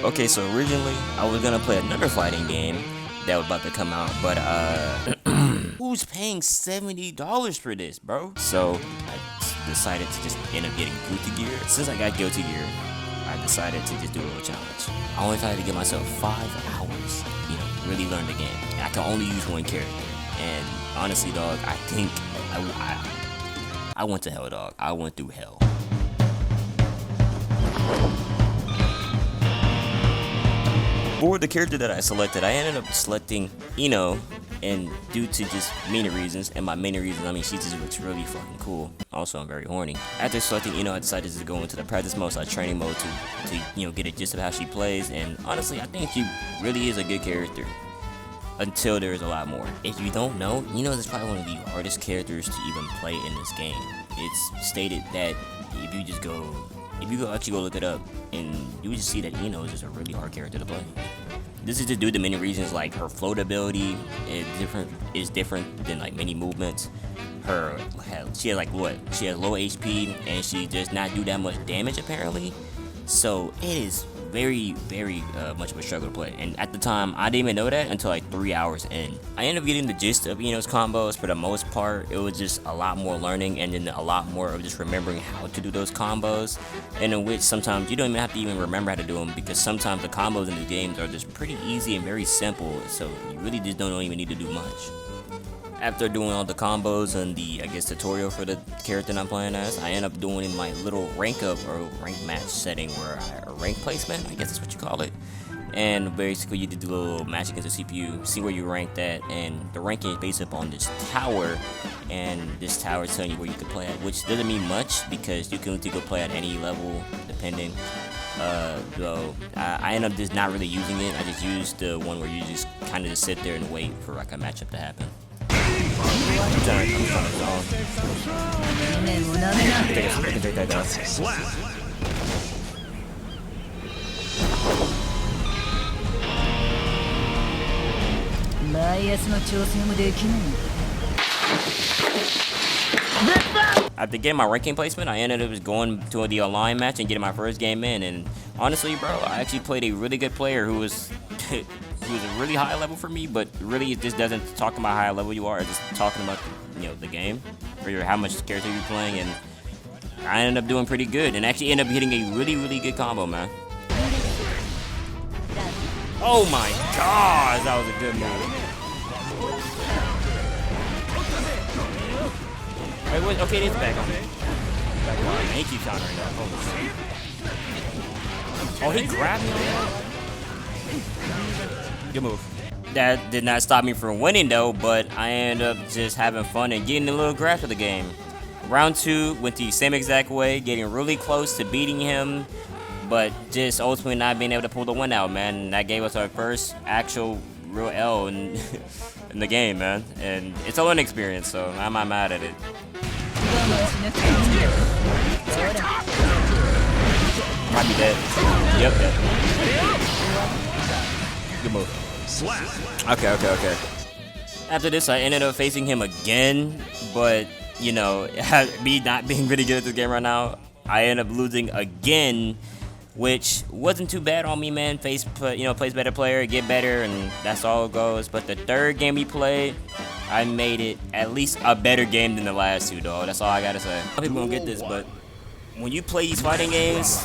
Okay, so originally I was gonna play another fighting game that was about to come out, but who's paying $70 for this, bro? So I decided to just end up getting Guilty Gear. Since I got Guilty Gear, I decided to just do a little challenge. I only tried to give myself 5 hours, really learn the game. I can only use one character, and honestly, dog, I think I went to hell, dog. I went through hell. For the character that I selected, I ended up selecting Ino, and due to just many reasons, and by many reasons I mean she just looks really fucking cool. Also, I'm very horny. After selecting Ino, I decided to go into the practice mode, so training mode to get a gist of how she plays, and honestly, I think she really is a good character. Until there's a lot more. If you don't know, Ino is probably one of the hardest characters to even play in this game. It's stated that if you actually go look it up, and you would just see that Ino is just a really hard character to play. This is just due to many reasons, like her float ability is different than like many movements. She has low HP, and she does not do that much damage apparently. So it is very, very much of a struggle to play. And at the time, I didn't even know that until like 3 hours in. I ended up getting the gist of Ino's combos. For the most part, it was just a lot more learning, and then a lot more of just remembering how to do those combos. And in which sometimes you don't even have to even remember how to do them, because sometimes the combos in the games are just pretty easy and very simple. So you really just don't even need to do much. After doing all the combos and the, tutorial for the character I'm playing as, I end up doing my little rank up or rank match setting where rank placement, I guess that's what you call it. And basically you do a little match against the CPU, see where you rank that, and the ranking is based upon this tower, and this tower is telling you where you can play at, which doesn't mean much because you can go play at any level depending. Though I end up just not really using it. I just used the one where you just kind of just sit there and wait for like a matchup to happen. After getting my ranking placement, I ended up just going to the align match and getting my first game in. And honestly, bro, I actually played a really good player who was he was a really high level for me, but really it just doesn't talk about how high level you are. It's just talking about the game or how much character you're playing. And I ended up doing pretty good, and actually ended up hitting a really, really good combo, man. Oh my gosh, that was a good move. Wait, what? Okay, it is back on. Back on. He keeps countering that. Holy shit. Oh, he grabbed me on that? Good move. That did not stop me from winning though, but I ended up just having fun and getting a little grasp of the game. Round 2 went the same exact way, getting really close to beating him, but just ultimately not being able to pull the win out, man. And that gave us our first actual real L in the game, man. And it's a learning experience, so I'm not mad at it. Might be dead. Yep, dead. Good move. Okay. After this, I ended up facing him again, but me not being really good at this game right now, I ended up losing again, which wasn't too bad on me, man. Plays better player, get better, and that's all it goes. But the third game we played, I made it at least a better game than the last two, dog. That's all I gotta say. Some people don't get this, but when you play these fighting games,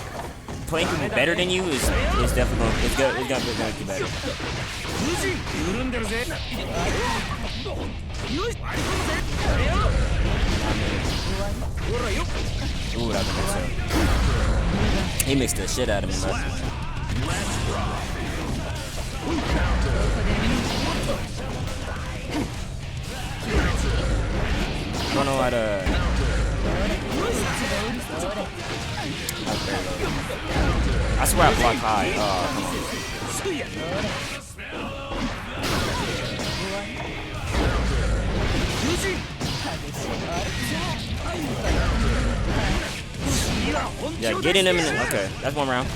playing people better than you is definitely gonna make you better. Ooh, that was a mix up. He mixed the shit out of me, man. I don't know how to. I swear I blocked high. Oh, come on. Yeah, getting him in the, okay, that's one round.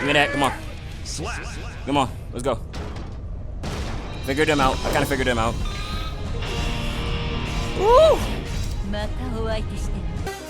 Give me that. Come on. Come on. Let's go. Figured them out. I kind of figured them out. Woo!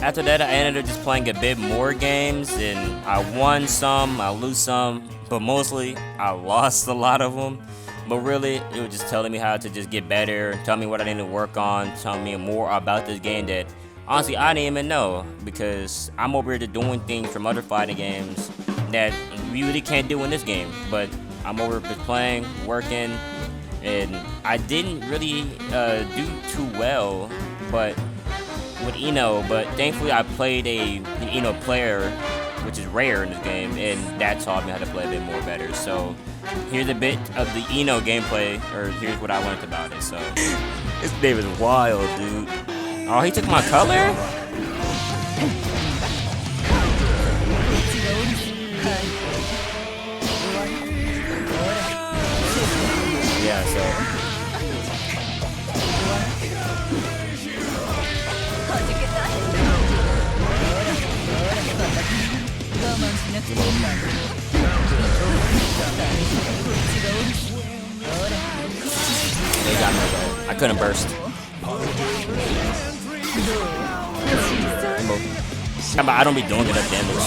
After that, I ended up just playing a bit more games, and I won some, I lose some, but mostly I lost a lot of them. But really, it was just telling me how to just get better, tell me what I need to work on, tell me more about this game that honestly I didn't even know, because I'm over here doing things from other fighting games that you really can't do in this game. But I'm over here playing, working, and I didn't really do too well, but with but thankfully I played a player, which is rare in this game, and that taught me how to play a bit more better. So here's a bit of the gameplay, or here's what I learned about it. So this game is wild, dude. Oh, he took my color? Yeah, so they got me though. I couldn't burst. I don't be doing enough damage.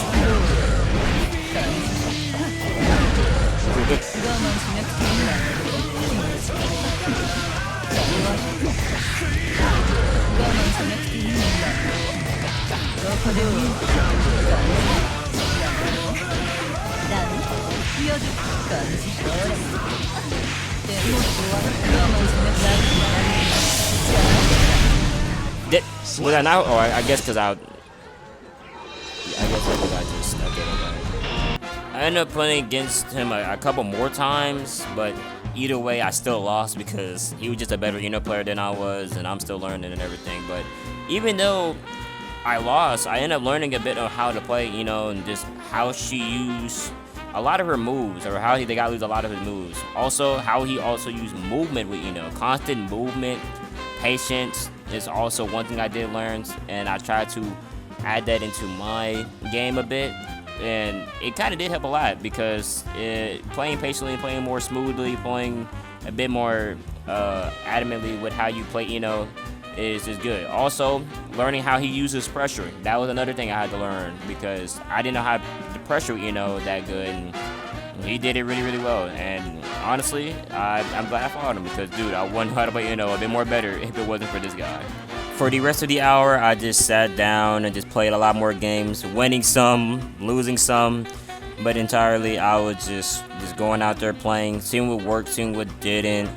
Was I now? Or I guess because I ended up playing against him a couple more times, but either way, I still lost because he was just a better player than I was, and I'm still learning and everything. But even though I lost, I ended up learning a bit of how to play, and just how she used a lot of her moves, or how they got to lose a lot of his moves. Also, how he also used movement with constant movement, patience is also one thing I did learn, and I tried to add that into my game a bit, and it kind of did help a lot because playing patiently, playing more smoothly, playing a bit more adamantly with how you play, is good. Also, learning how he uses pressure. That was another thing I had to learn because I didn't know how to pressure, that good, and he did it really, really well. And honestly, I'm glad I fought him because, dude, I wouldn't know how to play, a bit more better if it wasn't for this guy. For the rest of the hour, I just sat down and just played a lot more games, winning some, losing some, but entirely I was just going out there playing, seeing what worked, seeing what didn't,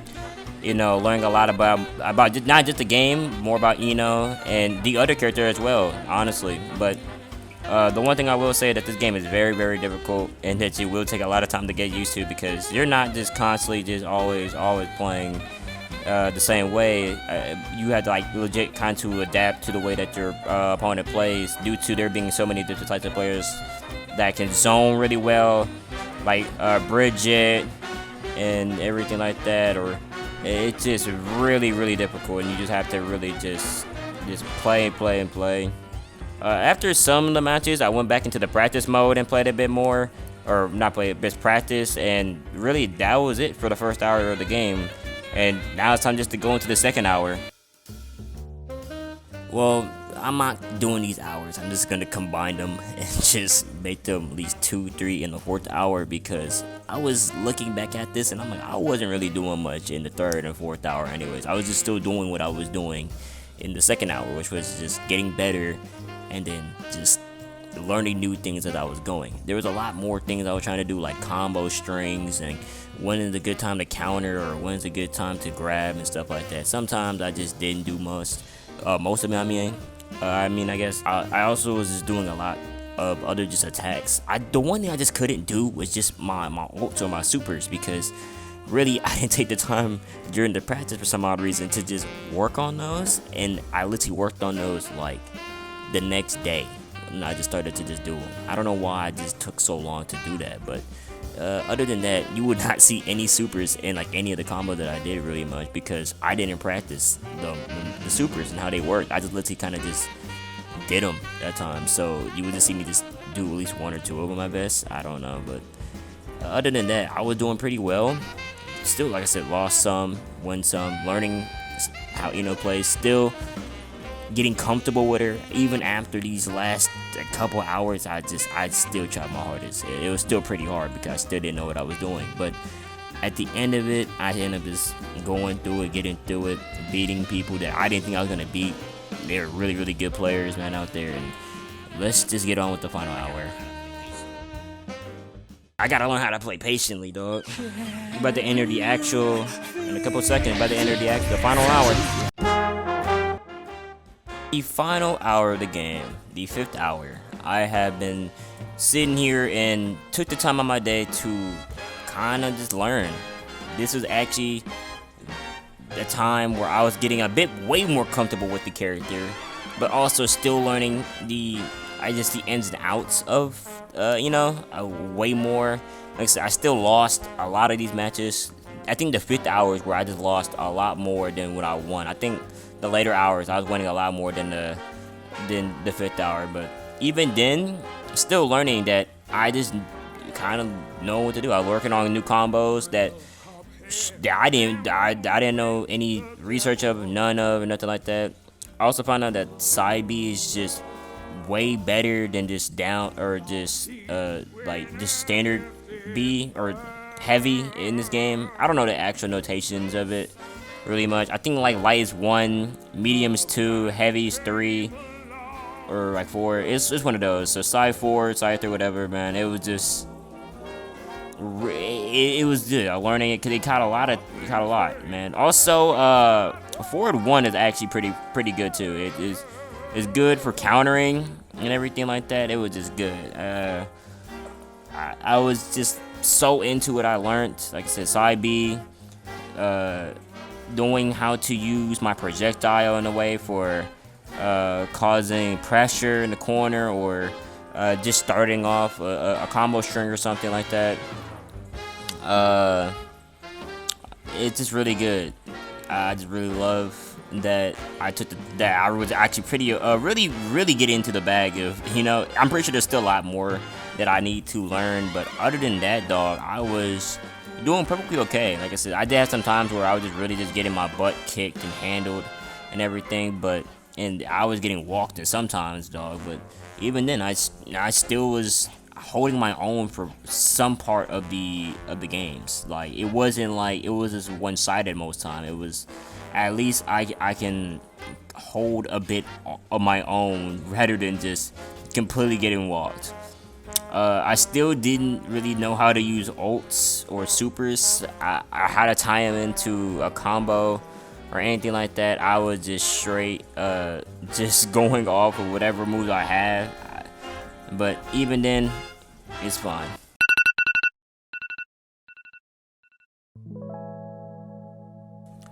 learning a lot about not just the game, more about and the other character as well, honestly. But the one thing I will say that this game is very, very difficult, and that it will take a lot of time to get used to because you're not just constantly just always playing the same way. You had to legit kind of adapt to the way that your opponent plays due to there being so many different types of players that can zone really well, like Bridget and everything like that, or it's just really, really difficult, and you just have to really just play and play. After some of the matches, I went back into the practice mode and played a bit more, or not play, best practice, and really that was it for the first hour of the game. And now it's time just to go into the second hour. Well, I'm not doing these hours. I'm just gonna combine them and just make them at least 2, 3 in the fourth hour because I was looking back at this and I'm like, I wasn't really doing much in the third and fourth hour anyways. I was just still doing what I was doing in the second hour, which was just getting better and then just learning new things as I was going. There was a lot more things I was trying to do, like combo strings and when is a good time to counter or when is a good time to grab and stuff like that. Sometimes I just didn't do most of it. I guess I also was just doing a lot of other just attacks. The one thing I just couldn't do was just my ults or my supers because really I didn't take the time during the practice for some odd reason to just work on those, and I literally worked on those like the next day. And I just started to just do them. I don't know why I just took so long to do that, but other than that, you would not see any supers in like any of the combos that I did really much because I didn't practice the supers and how they work. I just literally kind of just did them that time. So you would just see me just do at least 1 or 2 of them, I guess. I don't know, but Other than that, I was doing pretty well. Still, like I said, lost some, won some, learning how plays. Still getting comfortable with her. Even after these last couple hours, I still tried my hardest. It was still pretty hard because I still didn't know what I was doing. But at the end of it, I ended up just going through it, getting through it, beating people that I didn't think I was gonna beat. They're really, really good players, man, out there. And let's just get on with the final hour. I gotta learn how to play patiently, dog. I'm about to enter the actual, in a couple seconds, about to enter the final hour. The final hour of the game, the 5th hour. I have been sitting here and took the time of my day to kind of just learn. This was actually the time where I was getting a bit way more comfortable with the character, but also still learning the ins and outs of way more. Like I said, I still lost a lot of these matches. I think the 5th hour is where I just lost a lot more than what I won. I think the later hours I was winning a lot more than the 5th hour, but even then, still learning that I just kind of know what to do. I was working on new combos that I didn't know any research of, none of, or nothing like that. I also found out that side B is just way better than just down or just like just standard B or heavy in this game. I don't know the actual notations of it really much. I think like light is 1, medium is 2, heavy is 3, or like 4. It's one of those. So side 4, side 3, whatever, man. It was just it was good. I'm learning it because it caught a lot, man. Also, forward 1 is actually pretty good too. It's good for countering and everything like that. It was just good. I was just so into it. I learned, like I said, side B, knowing how to use my projectile in a way for causing pressure in the corner, or just starting off a combo string or something like that. It's just really good. I just really love that I was actually pretty really get into the bag of, I'm pretty sure there's still a lot more that I need to learn, but other than that, dog, I was doing perfectly okay. Like I said, I did have some times where I was just really just getting my butt kicked and handled and everything, and I was getting walked in sometimes, dog, but even then I still was holding my own for some part of the games. Like, it wasn't like it was just one-sided most time. It was at least I can hold a bit of my own rather than just completely getting walked. I still didn't really know how to use ults or supers. I how to tie them into a combo or anything like that. I was just straight just going off of whatever moves I had. But even then, it's fine.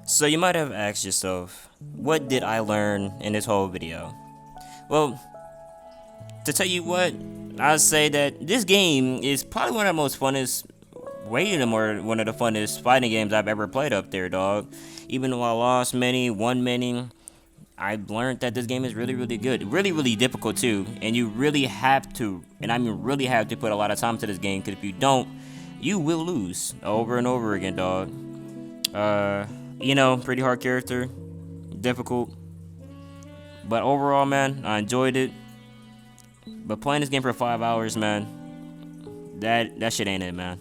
So you might have asked yourself, what did I learn in this whole video? Well, to tell you what, I'd say that this game is probably one of the most funnest, one of the funnest fighting games I've ever played up there, dog. Even though I lost many, won many, I learned that this game is really, really good. Really, really difficult too. And you really have to, and I mean really have to, put a lot of time to this game, because if you don't, you will lose over and over again, dog. Pretty hard character, difficult. But overall, man, I enjoyed it. But playing this game for 5 hours, man, that shit ain't it, man.